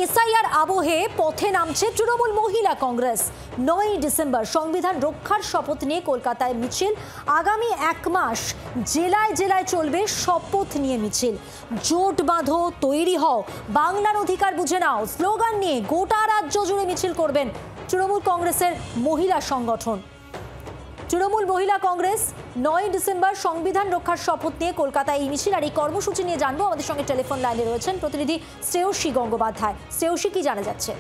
SIR আবহে পথে নামছে তৃণমূল মহিলা কংগ্রেস। 9ই ডিসেম্বর সংবিধান রক্ষার শপথ নিয়ে কলকাতায় মিছিল। আগামী এক মাস জেলায় জেলায় চলবে শপথ নিয়ে মিছিল। জোট বাঁধো, তৈরি হও, বাংলার অধিকার বুঝে নাও স্লোগান নিয়ে গোটা রাজ্য জুড়ে মিছিল করবেন তৃণমূল কংগ্রেসের মহিলা সংগঠন। তৃণমূল মহিলা কংগ্রেস 9ই ডিসেম্বর সংবিধান রক্ষার শপথ নিয়ে কলকাতায় এই মিছিল। আর এই কর্মসূচি নিয়ে জানবো, আমাদের সঙ্গে টেলিফোন লাইনে রয়েছেন প্রতিনিধি শ্রেয়সী গঙ্গোপাধ্যায়। শ্রেয়সী, কি জানা যাচ্ছে?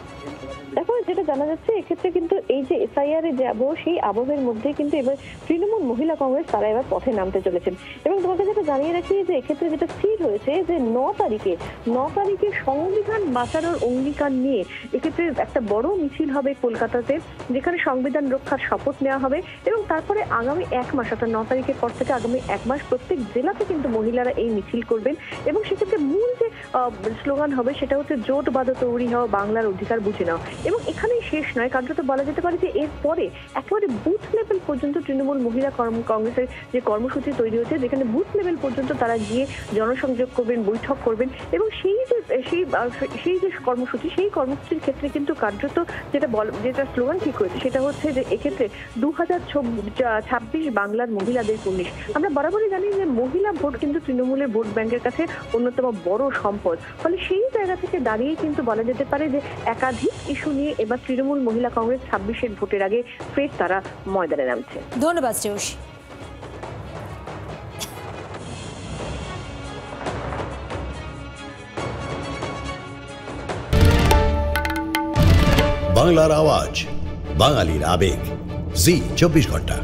দেখো, যেটা জানা যাচ্ছে এক্ষেত্রে কিন্তু এই যে এসআইআর এর যে আবহ, সেই আবহের মধ্যে কিন্তু এবার তৃণমূল মহিলা কংগ্রেস তারা এবার পথে নামতে চলেছেন। এবং তোমাকে যেটা জানিয়ে রাখি যে এক্ষেত্রে যেটা স্থির হয়েছে যে 9 তারিখে সংবিধান বাঁচানোর অঙ্গীকার নিয়ে এক্ষেত্রে একটা বড় মিছিল হবে কলকাতাতে, যেখানে সংবিধান রক্ষার শপথ নেওয়া হবে। এবং তারপরে আগামী এক মাস, অর্থাৎ 9 তারিখের পর থেকে আগামী এক মাস প্রত্যেক জেলাতে কিন্তু মহিলারা এই মিছিল করবেন। এবং সেক্ষেত্রে মূল যে স্লোগান হবে সেটা হচ্ছে জোট বাঁধো, তৈরি হও, বাংলার অধিকার বুঝে নাও। এবং এখানেই শেষ নয়, কার্যত বলা যেতে পারে যে এরপরে একেবারে বুথ লেভেল পর্যন্ত তৃণমূল মহিলা কংগ্রেসের যে কর্মসূচি তৈরি হচ্ছে, যেখানে বুথ লেভেল পর্যন্ত তারা গিয়ে জনসংযোগ করবেন, বৈঠক করবেন। এবং সেই যে কর্মসূচি, সেই কর্মসূচির ক্ষেত্রে কিন্তু কার্যত যেটা স্লোগান ঠিক হয়েছে সেটা হচ্ছে যে এক্ষেত্রে 2026 বাংলার মহিলাদের পুলিশ। আমরা বরাবরই জানি যে মহিলা ভোট কিন্তু তৃণমূলের ভোট ব্যাংকের কাছে অন্যতম বড় সম্পদ। ফলে সেই জায়গা থেকে দাঁড়িয়ে কিন্তু বলা যেতে পারে যে একাধিক ইস্যু নিয়ে এবার তৃণমূল মহিলা কংগ্রেস 26-এর ভোটের আগে ফের তারা ময়দানে নামছে। ধন্যবাদ শ্রেয়সী। বাংলার আওয়াজ, বাঙালির আবেগ, জি 24 ঘন্টা।